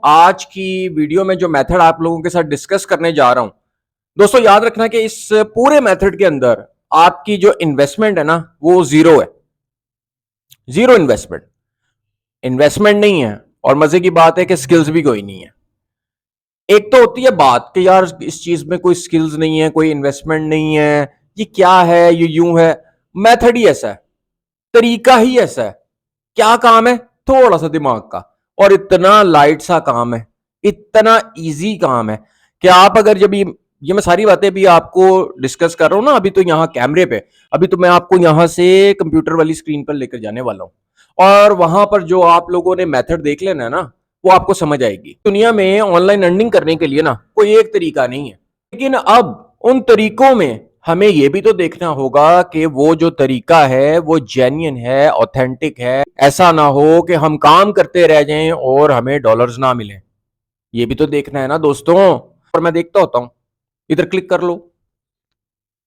आज की वीडियो में जो मेथड आप लोगों के साथ डिस्कस करने जा रहा हूं, दोस्तों याद रखना कि इस पूरे मेथड के अंदर आपकी जो इन्वेस्टमेंट है ना, वो जीरो है। जीरो इन्वेस्टमेंट, इन्वेस्टमेंट नहीं है। और मजे की बात है कि स्किल्स भी कोई नहीं है। एक तो होती है बात कि यार इस चीज में कोई स्किल्स नहीं है, कोई इन्वेस्टमेंट नहीं है, ये क्या है, ये यूं है। मेथड ही ऐसा है, तरीका ही ऐसा है। क्या काम है? थोड़ा सा दिमाग का। और इतना लाइट सा काम है, इतना इजी काम है कि आप अगर जब ये मैं सारी बातें भी आपको डिस्कस कर रहा हूं ना, अभी तो यहां कैमरे पे, अभी तो मैं आपको यहां से कंप्यूटर वाली स्क्रीन पर लेकर जाने वाला हूं और वहां पर जो आप लोगों ने मेथड देख लेना है ना, वो आपको समझ आएगी। दुनिया में ऑनलाइन अर्निंग करने के लिए ना कोई एक तरीका नहीं है, लेकिन अब उन तरीकों में हमें यह भी तो देखना होगा कि वो जो तरीका है वो जेन्युइन है, ऑथेंटिक है। ऐसा ना हो कि हम काम करते रह जाएं और हमें डॉलर्स ना मिले। ये भी तो देखना है ना दोस्तों। और मैं देखता होता हूं, इधर क्लिक कर लो,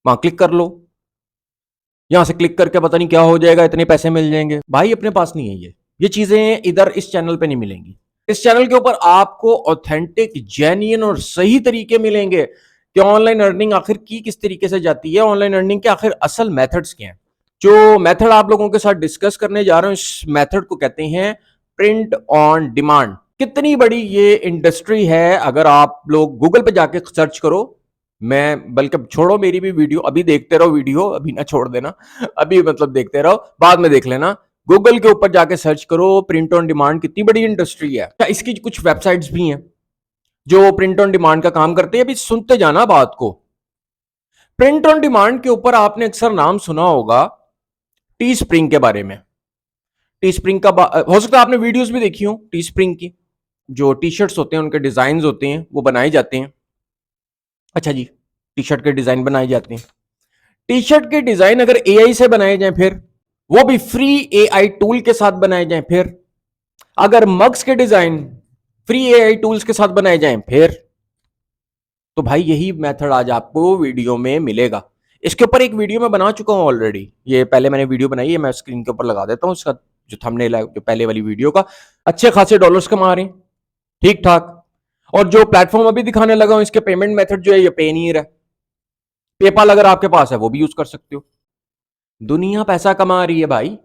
वहां क्लिक कर लो, यहां से क्लिक करके पता नहीं क्या हो जाएगा, इतने पैसे मिल जाएंगे। भाई अपने पास नहीं है ये चीजें इधर इस चैनल पे नहीं मिलेंगी। इस चैनल के ऊपर आपको ऑथेंटिक, जेन्युइन और सही तरीके मिलेंगे कि ऑनलाइन अर्निंग आखिर की किस तरीके से जाती है, ऑनलाइन अर्निंग के आखिर असल मेथड्स क्या हैं। जो मेथड आप लोगों के साथ डिस्कस करने जा रहा हूं, इस मेथड को कहते हैं प्रिंट ऑन डिमांड। कितनी बड़ी ये इंडस्ट्री है, अगर आप लोग गूगल पे जाके सर्च करो। मैं बल्कि छोड़ो, मेरी भी वीडियो अभी देखते रहो, वीडियो अभी ना छोड़ देना, अभी मतलब देखते रहो, बाद में देख लेना। गूगल के ऊपर जाके सर्च करो प्रिंट ऑन डिमांड, कितनी बड़ी इंडस्ट्री है। इसकी कुछ वेबसाइट्स भी हैं जो प्रिंट ऑन डिमांड का काम करते हैं। अभी सुनते जाना बात को। प्रिंट ऑन डिमांड के ऊपर आपने अक्सर नाम सुना होगा टी स्प्रिंग के बारे में। टी स्प्रिंग का हो सकता है आपने वीडियोस भी देखी हो टी स्प्रिंग की। जो टी शर्ट्स होते हैं, उनके डिजाइन होते हैं, वो बनाए जाते हैं। अच्छा जी, टी शर्ट के डिजाइन बनाए जाते हैं। टी शर्ट के डिजाइन अगर एआई से बनाए जाएं, फिर वो भी फ्री एआई टूल के साथ बनाए जाएं, फिर अगर मग्स के डिजाइन फ्री एआई टूल्स के साथ बनाए जाएं, फिर तो भाई यही मेथड आज आपको वीडियो में मिलेगा। इसके ऊपर एक वीडियो मैं बना चुका हूं ऑलरेडी। ये पहले मैंने वीडियो बनाई है, मैं स्क्रीन के ऊपर लगा देता हूं। इसका जो थंबनेल है, जो पहले वाली वीडियो का, अच्छे खासे डॉलर्स कमा रहे हैं, ठीक ठाक। और जो प्लेटफॉर्म अभी दिखाने लगा हूं, इसके पेमेंट मेथड जो है ये पेनीयर है। पेपाल अगर आपके पास है वो भी यूज कर सकते हो। दुनिया पैसा कमा रही है भाई,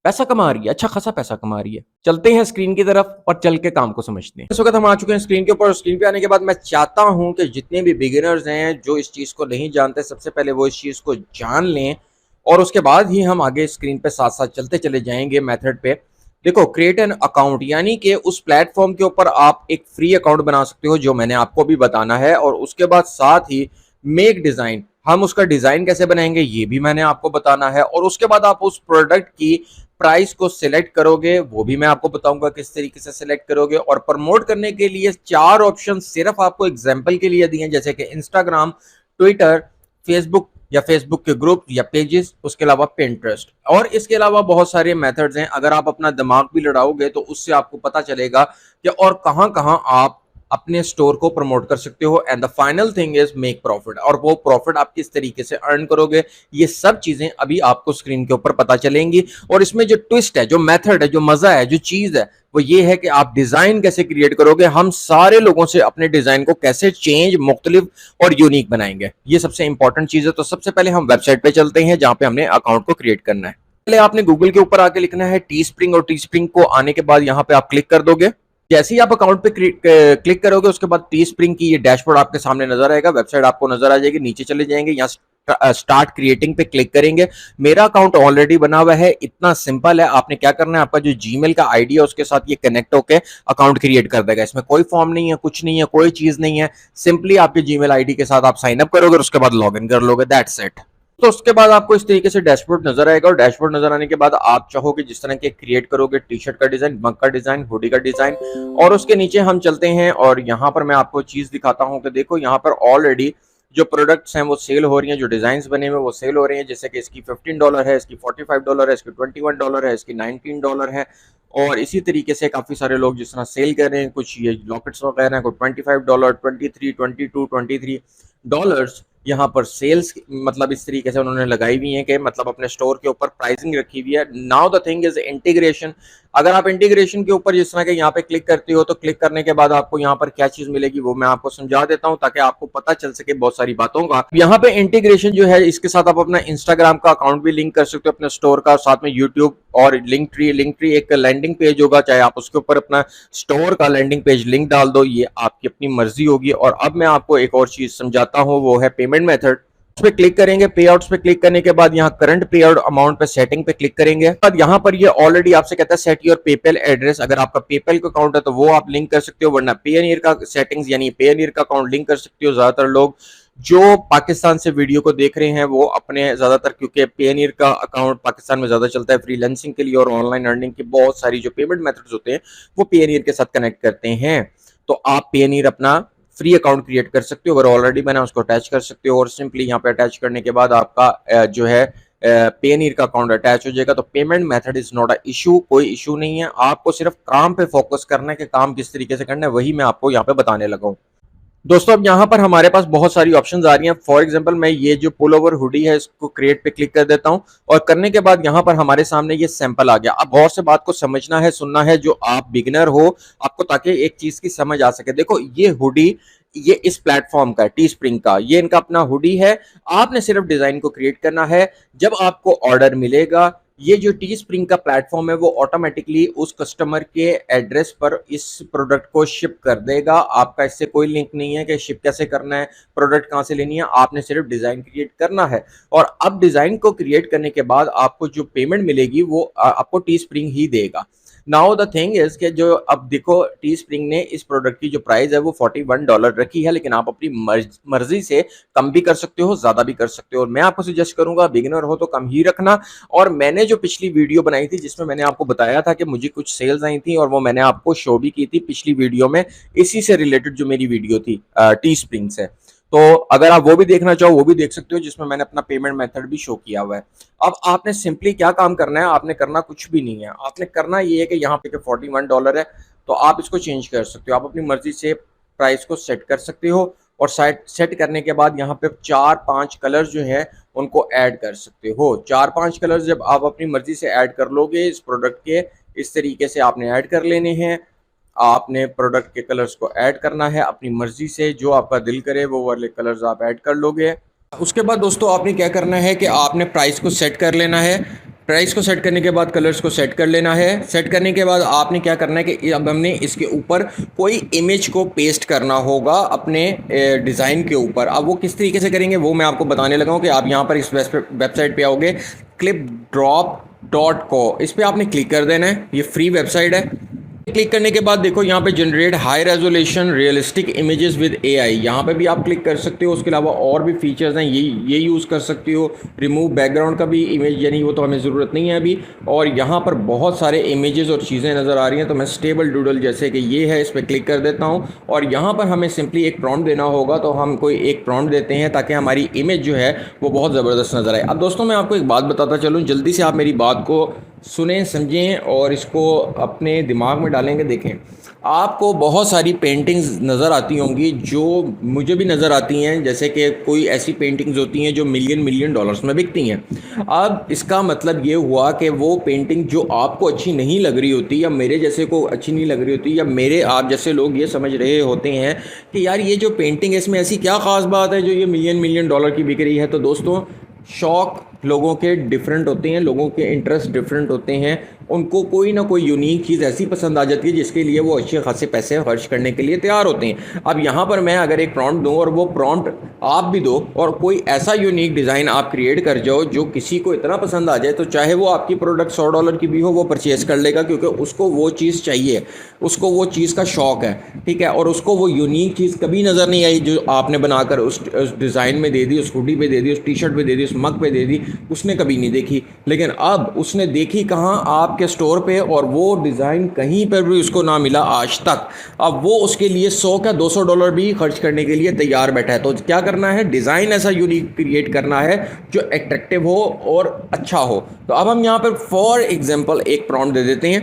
पैसा कमा रही है, अच्छा खासा पैसा कमा रही है। चलते हैं स्क्रीन की तरफ और चल के काम को समझते हैं। इस वक्त हम आ चुके हैं स्क्रीन के ऊपर। स्क्रीन पे आने के बाद मैं चाहता हूं कि जितने भी बिगिनर्स हैं जो इस चीज को नहीं जानते, सबसे पहले वो इस चीज को जान लें और उसके बाद ही हम आगे स्क्रीन पे साथ साथ चलते चले जाएंगे मेथड पे। देखो, क्रिएट एन अकाउंट, यानी कि उस प्लेटफॉर्म के ऊपर आप एक फ्री अकाउंट बना सकते हो, जो मैंने आपको भी बताना है। और उसके बाद साथ ही मेक डिजाइन, हम उसका डिजाइन कैसे बनाएंगे ये भी मैंने आपको बताना है। और उसके बाद आप उस प्रोडक्ट की प्राइस को सिलेक्ट करोगे, वो भी मैं आपको बताऊंगा किस तरीके से सिलेक्ट करोगे। और प्रमोट करने के लिए 4 ऑप्शन सिर्फ आपको एग्जांपल के लिए दिए हैं, जैसे कि इंस्टाग्राम, ट्विटर, फेसबुक या फेसबुक के ग्रुप या पेजेस, उसके अलावा पिंटरेस्ट। और इसके अलावा बहुत सारे मेथड्स हैं। अगर आप अपना दिमाग भी लड़ाओगे तो उससे आपको पता चलेगा कि और कहां कहां आप अपने स्टोर को प्रमोट कर सकते हो। And the final thing is make profit. और वो प्रॉफिट आप किस तरीके से अर्न करोगे, ये सब चीजें अभी आपको स्क्रीन के ऊपर पता चलेंगी। और इसमें जो ट्विस्ट है, जो मेथड है, जो मजा है, जो चीज है, वो ये है कि आप डिजाइन कैसे क्रिएट करोगे। हम सारे लोगों से अपने डिजाइन को कैसे चेंज, मुख्तलिफ और यूनिक बनाएंगे, ये सबसे इंपॉर्टेंट चीज है। तो सबसे पहले हम वेबसाइट पे चलते हैं जहां पे हमने अकाउंट को क्रिएट करना है। पहले आपने गूगल के ऊपर आके लिखना है टी स्प्रिंग, और टी स्प्रिंग को आने के बाद यहाँ पे आप क्लिक कर दोगे। जैसे ही आप अकाउंट पे क्लिक करोगे, उसके बाद टी स्प्रिंग की ये डैशबोर्ड आपके सामने नजर आएगा, वेबसाइट आपको नजर आ जाएगी। नीचे चले जाएंगे, यहाँ स्टार्ट क्रिएटिंग पे क्लिक करेंगे। मेरा अकाउंट ऑलरेडी बना हुआ है, इतना सिंपल है। आपने क्या करना है, आपका जो जीमेल का आईडी है उसके साथ ये कनेक्ट होकर अकाउंट क्रिएट कर देगा। इसमें कोई फॉर्म नहीं है, कुछ नहीं है, कोई चीज नहीं है। सिंपली आपके जीमेल आईडी के साथ आप साइन अप करोगे और उसके बाद लॉग इन कर लोगे, दैट्स इट। तो उसके बाद आपको इस तरीके से डैशबोर्ड नजर आएगा। और डैशबोर्ड नजर आने के बाद आप चाहोगे जिस तरह के क्रिएट करोगे, टी शर्ट का डिजाइन, मग का डिजाइन, हुडी का डिजाइन। और उसके नीचे हम चलते हैं और यहाँ पर मैं आपको चीज दिखाता हूँ कि देखो, यहाँ पर ऑलरेडी जो प्रोडक्ट्स हैं वो सेल हो रही हैं, जो डिजाइन बने हुए वो सेल हो रहे हैं। जैसे कि इसकी $15 है, इसकी $45 है, इसकी $21 है, इसकी $19 है। और इसी तरीके से काफी सारे लोग जिस तरह सेल कर रहे हैं, कुछ ये लॉकेट्स वगैरह हैं, कोई $25, $23, $22, $23 डॉलर्स यहाँ पर सेल्स मतलब इस तरीके से उन्होंने लगाई हुई है कि मतलब अपने स्टोर के ऊपर प्राइसिंग रखी हुई है। Now the thing is integration. अगर आप इंटीग्रेशन के ऊपर जिस तरह के यहाँ पे क्लिक करते हो तो क्लिक करने के बाद आपको यहाँ पर क्या चीज मिलेगी वो मैं आपको समझा देता हूँ ताकि आपको पता चल सके बहुत सारी बातों का। यहाँ पे इंटीग्रेशन जो है इसके साथ आप अपना इंस्टाग्राम का अकाउंट भी लिंक कर सकते हो अपने स्टोर का, साथ में यूट्यूब और लिंक ट्री एक लैंडिंग पेज होगा, चाहे आप उसके ऊपर अपना स्टोर का लैंडिंग पेज लिंक डाल दो, ये आपकी अपनी मर्जी होगी। और अब मैं आपको एक और चीज समझाता हूँ, वो है पेमेंट मेथड। उस पे क्लिक करेंगे, पे आउट्स पे क्लिक करने के बाद यहाँ करंट पे आउट अमाउंट पे सेटिंग पे क्लिक करेंगे। बाद यहाँ पर ये ऑलरेडी आपसे कहता है सेट योर पेपल एड्रेस। अगर आपका पेपल का अकाउंट है तो वो आप लिंक कर सकते हो, वरना पेयोनियर का सेटिंग्स यानी पेयोनियर का अकाउंट लिंक कर सकते हो। ज्यादातर लोग जो पाकिस्तान से वीडियो को देख रहे हैं वो अपने ज्यादातर, क्योंकि पेयोनियर का अकाउंट पाकिस्तान में ज्यादा चलता है फ्रीलांसिंग के लिए और ऑनलाइन अर्निंग की बहुत सारी जो पेमेंट मेथड्स होते हैं वो पेयोनियर के साथ कनेक्ट करते हैं। तो आप पेयोनियर अपना फ्री अकाउंट क्रिएट कर सकते हो, अगर ऑलरेडी बना उसको अटैच कर सकते हो और सिंपली यहाँ पे अटैच करने के बाद आपका जो है पेयोनियर का अकाउंट अटैच हो जाएगा। तो payment method is not a issue, कोई इशू नहीं है। आपको सिर्फ काम पे फोकस करना है कि काम किस तरीके से करना है, वही मैं आपको यहाँ पे बताने लगा हूँ। दोस्तों अब यहाँ पर हमारे पास बहुत सारी ऑप्शंस आ रही हैं। फॉर एग्जांपल मैं ये जो पुल ओवर हुडी है इसको क्रिएट पे क्लिक कर देता हूँ और करने के बाद यहाँ पर हमारे सामने ये सैंपल आ गया। अब गौर से बात को समझना है, सुनना है, जो आप बिगिनर हो आपको, ताकि एक चीज की समझ आ सके। देखो ये हुडी ये इस प्लेटफॉर्म का टी स्प्रिंग का, ये इनका अपना हुडी है। आपने सिर्फ डिजाइन को क्रिएट करना है। जब आपको ऑर्डर मिलेगा, ये जो टी स्प्रिंग का प्लेटफॉर्म है वो ऑटोमेटिकली उस कस्टमर के एड्रेस पर इस प्रोडक्ट को शिप कर देगा। आपका इससे कोई लिंक नहीं है कि शिप कैसे करना है, प्रोडक्ट कहाँ से लेनी है, आपने सिर्फ डिजाइन क्रिएट करना है। और अब डिजाइन को क्रिएट करने के बाद आपको जो पेमेंट मिलेगी वो आपको टी स्प्रिंग ही देगा। नाउ द थिंग इज कि जो अब देखो टी स्प्रिंग ने इस प्रोडक्ट की जो प्राइस है वो $41 रखी है, लेकिन आप अपनी मर्जी से कम भी कर सकते हो, ज्यादा भी कर सकते हो। और मैं आपको सजेस्ट करूंगा बिगिनर हो तो कम ही रखना। और मैंने जो पिछली वीडियो बनाई थी जिसमें मैंने आपको बताया था कि मुझे कुछ सेल्स आई थी और वो मैंने आपको शो भी की थी पिछली वीडियो में, इसी से रिलेटेड जो मेरी वीडियो थी टी स्प्रिंग से। तो अगर आप वो भी देखना चाहो वो भी देख सकते हो, जिसमें मैंने अपना पेमेंट मेथड भी शो किया हुआ है। अब आपने सिंपली क्या काम करना है, आपने करना कुछ भी नहीं है। आपने करना ये है कि यहाँ पे $41 है तो आप इसको चेंज कर सकते हो, आप अपनी मर्जी से प्राइस को सेट कर सकते हो। और सेट करने के बाद यहाँ पे 4-5 कलर जो है उनको ऐड कर सकते हो। 4-5 कलर जब आप अपनी मर्जी से ऐड कर लोगे इस प्रोडक्ट के, इस तरीके से आपने ऐड कर लेने हैं। आपने प्रोडक्ट के कलर्स को ऐड करना है अपनी मर्जी से, जो आपका दिल करे वो वाले कलर्स आप ऐड कर लोगे। उसके बाद दोस्तों आपने क्या करना है कि आपने प्राइस को सेट कर लेना है। प्राइस को सेट करने के बाद कलर्स को सेट कर लेना है। सेट करने के बाद आपने क्या करना है कि अब हमने इसके ऊपर कोई इमेज को पेस्ट करना होगा अपने डिज़ाइन के ऊपर। अब वो किस तरीके से करेंगे वो मैं आपको बताने लगा हूँ कि आप यहाँ पर इस वेबसाइट पे आओगे clipdrop.co, इस पर आपने क्लिक कर देना है। ये फ्री वेबसाइट है। क्लिक करने के बाद देखो यहाँ पे generate high resolution realistic images with AI, यहाँ पे भी आप क्लिक कर सकते हो। उसके अलावा और भी फीचर्स हैं, ये यूज़ कर सकते हो। रिमूव बैकग्राउंड का भी इमेज, यानी वो तो हमें ज़रूरत नहीं है अभी। और यहाँ पर बहुत सारे इमेजेस और चीज़ें नज़र आ रही हैं। तो मैं स्टेबल डूडल जैसे कि ये है, इस पर क्लिक कर देता हूँ और यहाँ पर हमें सिंपली एक प्रॉम्प्ट देना होगा। तो हम कोई एक प्रॉम्प्ट देते हैं ताकि हमारी इमेज जो है वो बहुत ज़बरदस्त नज़र आए। अब दोस्तों मैं आपको एक बात बताता चलूँ, जल्दी से आप मेरी बात को सुने, समझें और इसको अपने दिमाग में डालेंगे। देखें, आपको बहुत सारी पेंटिंग्स नज़र आती होंगी जो मुझे भी नज़र आती हैं, जैसे कि कोई ऐसी पेंटिंग्स होती हैं जो मिलियन डॉलर्स में बिकती हैं। अब इसका मतलब ये हुआ कि वो पेंटिंग जो आपको अच्छी नहीं लग रही होती, या मेरे जैसे को अच्छी नहीं लग रही होती, या मेरे आप जैसे लोग ये समझ रहे होते हैं कि यार ये जो पेंटिंग है इसमें ऐसी क्या ख़ास बात है जो ये मिलियन डॉलर की बिक रही है। तो दोस्तों शौक लोगों के डिफरेंट होते हैं, लोगों के इंटरेस्ट डिफरेंट होते हैं। उनको कोई ना कोई यूनिक चीज़ ऐसी पसंद आ जाती है जिसके लिए वो अच्छे खासे पैसे खर्च करने के लिए तैयार होते हैं। अब यहाँ पर मैं अगर एक प्रॉम्प्ट दूँ और वो प्रॉम्प्ट आप भी दो और कोई ऐसा यूनिक डिज़ाइन आप क्रिएट कर जाओ जो किसी को इतना पसंद आ जाए, तो चाहे वो आपकी प्रोडक्ट $100 की भी हो वो परचेज़ कर लेगा, क्योंकि उसको वो चीज़ चाहिए, उसको वो चीज़ का शौक़ है, ठीक है। और उसको वो यूनिक चीज़ कभी नज़र नहीं आई जो आपने बनाकर उस डिज़ाइन में दे दी, उस हुडी पे दे दी, उस टी शर्ट पे दे दी, उस मग पे दे दी, उसने कभी नहीं देखी। लेकिन अब उसने देखी कहाँ, आपके स्टोर पे, और वो डिज़ाइन कहीं पर भी उसको ना मिला आज तक। अब वो उसके लिए $100 का $200 भी खर्च करने के लिए तैयार बैठा है। तो क्या करना है, डिज़ाइन ऐसा यूनिक क्रिएट करना है जो अट्रैक्टिव हो और अच्छा हो। तो अब हम यहाँ पर फॉर एग्जाम्पल एक प्रॉम्प्ट दे देते हैं।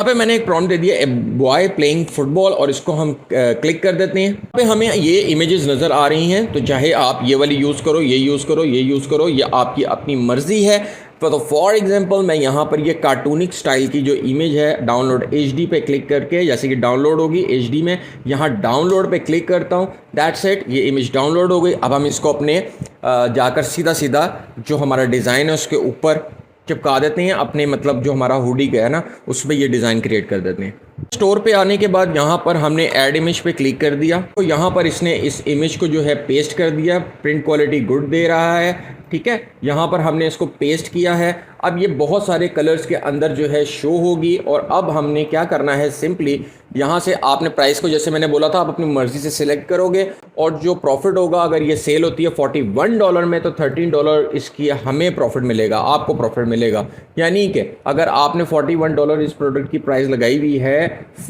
यहाँ पे मैंने एक प्रॉम्प्ट दे दिया, ए बॉय प्लेइंग फुटबॉल, और इसको हम क्लिक कर देते हैं। यहाँ पे हमें ये इमेजेस नज़र आ रही हैं, तो चाहे आप ये वाली यूज़ करो, ये यूज़ करो, ये यूज़ करो, ये आपकी अपनी मर्ज़ी है। तो फॉर एग्जांपल मैं यहाँ पर ये कार्टूनिक स्टाइल की जो इमेज है, डाउनलोड एचडी पे क्लिक करके, जैसे कि डाउनलोड होगी एचडी में, यहाँ डाउनलोड पे क्लिक करता हूँ, दैट्स इट, ये इमेज डाउनलोड हो गई। अब हम इसको अपने जाकर सीधा सीधा जो हमारा डिज़ाइन है उसके ऊपर चिपका देते हैं, अपने मतलब जो हमारा हुडी का है ना, उसमें ये डिज़ाइन क्रिएट कर देते हैं। स्टोर पे आने के बाद यहाँ पर हमने ऐड इमेज पे क्लिक कर दिया, तो यहाँ पर इसने इस इमेज को जो है पेस्ट कर दिया, प्रिंट क्वालिटी गुड दे रहा है, ठीक है। यहाँ पर हमने इसको पेस्ट किया है। अब ये बहुत सारे कलर्स के अंदर जो है शो होगी, और अब हमने क्या करना है, सिंपली यहाँ से आपने प्राइस को, जैसे मैंने बोला था, आप अपनी मर्ज़ी से सिलेक्ट करोगे, और जो प्रॉफिट होगा, अगर ये सेल होती है $41 में, तो $13 इसकी हमें प्रॉफिट मिलेगा, आपको प्रॉफिट मिलेगा। यानी कि अगर आपने $41 इस प्रोडक्ट की प्राइस लगाई हुई है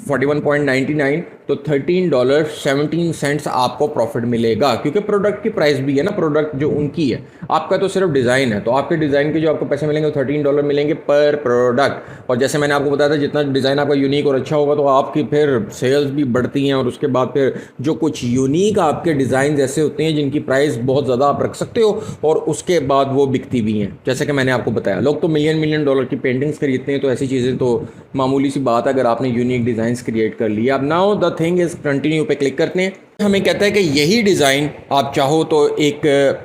41.99, तो $13.17 आपको प्रॉफिट मिलेगा, क्योंकि प्रोडक्ट की प्राइस भी है ना, प्रोडक्ट जो उनकी है, आपका तो सिर्फ डिज़ाइन है, तो आपके डिज़ाइन के जो आपको पैसे मिलेंगे वो $13 मिलेंगे पर प्रोडक्ट। और जैसे मैंने आपको बताया था, जितना डिज़ाइन आपका यूनिक और अच्छा होगा, तो आपकी फिर सेल्स भी बढ़ती हैं, और उसके बाद फिर जो कुछ यूनिक आपके डिज़ाइन ऐसे होते हैं जिनकी प्राइस बहुत ज़्यादा आप रख सकते हो, और उसके बाद वो बिकती भी हैं। जैसे कि मैंने आपको बताया, लोग तो मिलियन डॉलर की पेंटिंग्स खरीदते हैं, तो ऐसी चीज़ें तो मामूली सी बात है अगर आपने यूनिक डिज़ाइंस क्रिएट कर लिया। अब now the thing is, continue पे क्लिक करते हैं। हमें कहता है कि यही डिज़ाइन आप चाहो तो एक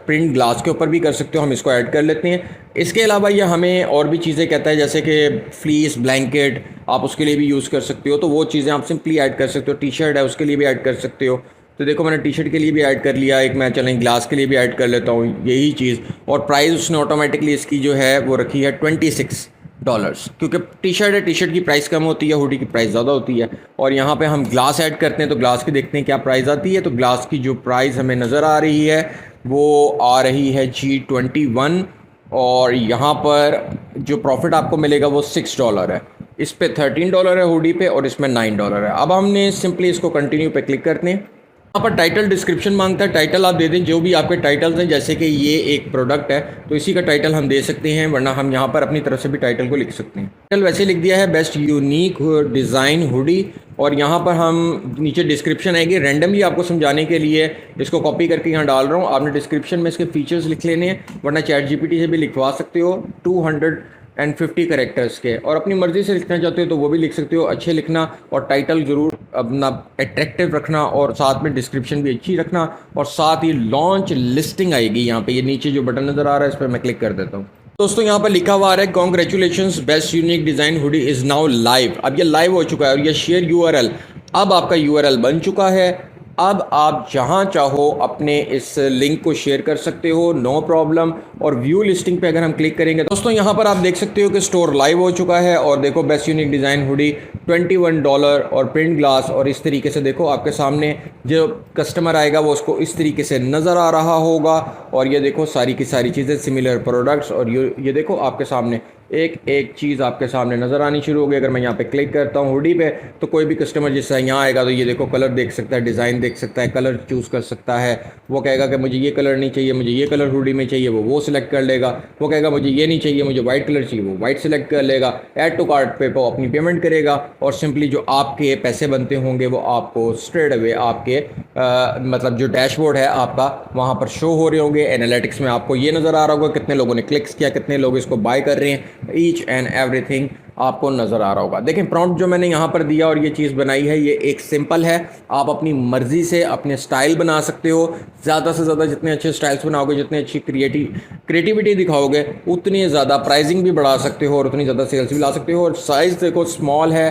प्रिंट ग्लास के ऊपर भी कर सकते हो, हम इसको ऐड कर लेते हैं। इसके अलावा ये हमें और भी चीज़ें कहता है, जैसे कि फ्लीस ब्लैंकेट, आप उसके लिए भी यूज़ कर सकते हो, तो वो चीज़ें आप सिंपली ऐड कर सकते हो। टी शर्ट है, उसके लिए भी ऐड कर सकते हो। तो देखो मैंने टी शर्ट के लिए भी ऐड कर लिया, एक मैं चलें ग्लास के लिए भी ऐड कर लेता हूँ यही चीज़, और प्राइस उसने ऑटोमेटिकली इसकी जो है वो रखी है $26, क्योंकि टी शर्ट है, टी शर्ट की प्राइस कम होती है, हुडी की प्राइस ज़्यादा होती है। और यहाँ पे हम ग्लास ऐड करते हैं, तो ग्लास की देखते हैं क्या प्राइस आती है। तो ग्लास की जो प्राइस हमें नज़र आ रही है वो आ रही है G21, और यहाँ पर जो प्रॉफिट आपको मिलेगा वो $6 है। इस पे $13 है हुडी पे, और इसमें $9 है। अब हमने सिंपली इसको कंटिन्यू पे क्लिक करते हैं। यहाँ पर टाइटल डिस्क्रिप्शन मांगता है, टाइटल आप दे दें जो भी आपके टाइटल्स हैं, जैसे कि ये एक प्रोडक्ट है तो इसी का टाइटल हम दे सकते हैं, वरना हम यहाँ पर अपनी तरफ से भी टाइटल को लिख सकते हैं। टाइटल वैसे लिख दिया है, बेस्ट यूनिक डिज़ाइन हुडी, और यहाँ पर हम नीचे डिस्क्रिप्शन आएगी, रैंडमली आपको समझाने के लिए इसको कॉपी करके यहाँ डाल रहा हूँ। आपने डिस्क्रिप्शन में इसके फीचर्स लिख लेने हैं, वरना ChatGPT से भी लिखवा सकते हो 250 कैरेक्टर्स के, और अपनी मर्ज़ी से लिखना चाहते हो तो वो भी लिख सकते हो, अच्छे लिखना, और टाइटल ज़रूर अपना अट्रैक्टिव रखना, और साथ में डिस्क्रिप्शन भी अच्छी रखना, और साथ ही लॉन्च लिस्टिंग आएगी यहाँ पे, ये नीचे जो बटन नज़र आ रहा है इस पर मैं क्लिक कर देता हूँ। दोस्तों यहाँ पर लिखा हुआ आ रहा है, congratulations, best unique design hoodie is now live. अब ये लाइव हो चुका है, और ये शेयर URL, अब आपका URL बन चुका है। अब आप जहाँ चाहो अपने इस लिंक को शेयर कर सकते हो, नो प्रॉब्लम। और व्यू लिस्टिंग पे अगर हम क्लिक करेंगे दोस्तों, यहाँ पर आप देख सकते हो कि स्टोर लाइव हो चुका है, और देखो बेस्ट यूनिक डिज़ाइन हुडी $21 और प्रिंट ग्लास, और इस तरीके से देखो आपके सामने जो कस्टमर आएगा वो उसको इस तरीके से नज़र आ रहा होगा। और ये देखो सारी की सारी चीज़ें, सिमिलर प्रोडक्ट्स, और ये देखो आपके सामने एक एक चीज़ आपके सामने नज़र आनी शुरू हो गई। अगर मैं यहाँ पे क्लिक करता हूँ हुडी पे, तो कोई भी कस्टमर जिससे यहाँ आएगा तो ये देखो कलर देख सकता है, डिज़ाइन देख सकता है, कलर चूज़ कर सकता है। वो कहेगा कि मुझे ये कलर नहीं चाहिए, मुझे ये कलर हुडी में चाहिए, वो सिलेक्ट कर लेगा। वो कहेगा मुझे ये नहीं चाहिए, मुझे वाइट कलर चाहिए, वो वाइट सेलेक्ट कर लेगा। ऐड टू कार्ट पे वो अपनी पेमेंट करेगा, और सिंपली जो आपके पैसे बनते होंगे वो आपको स्ट्रेट अवे आपके मतलब जो डैशबोर्ड है आपका, वहाँ पर शो हो रहे होंगे। एनालिटिक्स में आपको ये नज़र आ रहा होगा कितने लोगों ने क्लिक्स किया, कितने लोग इसको बाय कर रहे हैं, ईच एंड एवरीथिंग आपको नज़र आ रहा होगा। देखें प्रॉम्प्ट जो मैंने यहाँ पर दिया और ये चीज़ बनाई है, ये एक सिंपल है, आप अपनी मर्ज़ी से अपने स्टाइल बना सकते हो। ज़्यादा से ज़्यादा जितने अच्छे स्टाइल्स बनाओगे, जितने अच्छी क्रिएटिविटी दिखाओगे, उतनी ज़्यादा प्राइसिंग भी बढ़ा सकते हो, और उतनी ज़्यादा सेल्स भी ला सकते हो। और साइज़ देखो स्मॉल है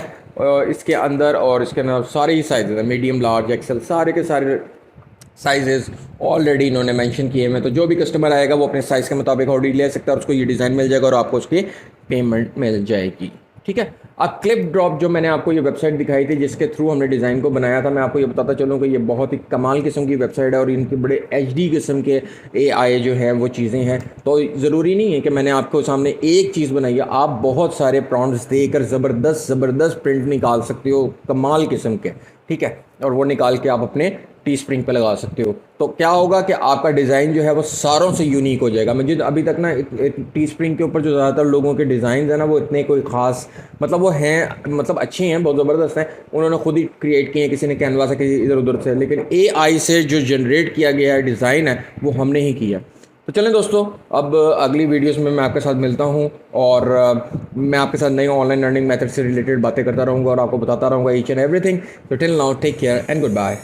इसके अंदर, और इसके अंदर सारे ही साइज़ है, मीडियम, लार्ज, एक्सेल, सारे के सारे साइजेस ऑलरेडी इन्होंने मेंशन किए हैं। तो जो भी कस्टमर आएगा वो अपने साइज़ के मुताबिक ऑर्डर ले सकता है, और उसको ये डिज़ाइन मिल जाएगा, और आपको उसकी पेमेंट मिल जाएगी। ठीक है। अब क्लिप ड्रॉप जो मैंने आपको ये वेबसाइट दिखाई थी जिसके थ्रू हमने डिज़ाइन को बनाया था, मैं आपको ये बताता चलूँ कि ये बहुत ही कमाल किस्म की वेबसाइट है, और इनके बड़े HD किस्म के AI जो है वो चीज़ें हैं। तो ज़रूरी नहीं है कि मैंने आपको सामने एक चीज़ बनाई है, आप बहुत सारे प्रॉम्प्ट्स देकर ज़बरदस्त प्रिंट निकाल सकते हो, कमाल किस्म के। ठीक है। और वो निकाल के आप अपने टी स्प्रिंग पे लगा सकते हो। तो क्या होगा कि आपका डिज़ाइन जो है वो सारों से यूनिक हो जाएगा। मुझे अभी तक ना टी स्प्रिंग के ऊपर जो ज़्यादातर लोगों के डिज़ाइन है ना वो इतने कोई ख़ास मतलब वो हैं, मतलब अच्छे हैं, बहुत ज़बरदस्त हैं, उन्होंने खुद ही क्रिएट किए हैं, किसी ने कैनवा से, किसी इधर उधर से, लेकिन AI से जो जनरेट किया गया है डिज़ाइन है वो हमने ही किया। तो चलें दोस्तों, अब अगली वीडियोस में मैं आपके साथ मिलता हूं और मैं आपके साथ नई ऑनलाइन लर्निंग मेथड से रिलेटेड बातें करता रहूंगा और आपको बताता रहूंगा ईच एंड एवरीथिंग। तो till now take care and good bye.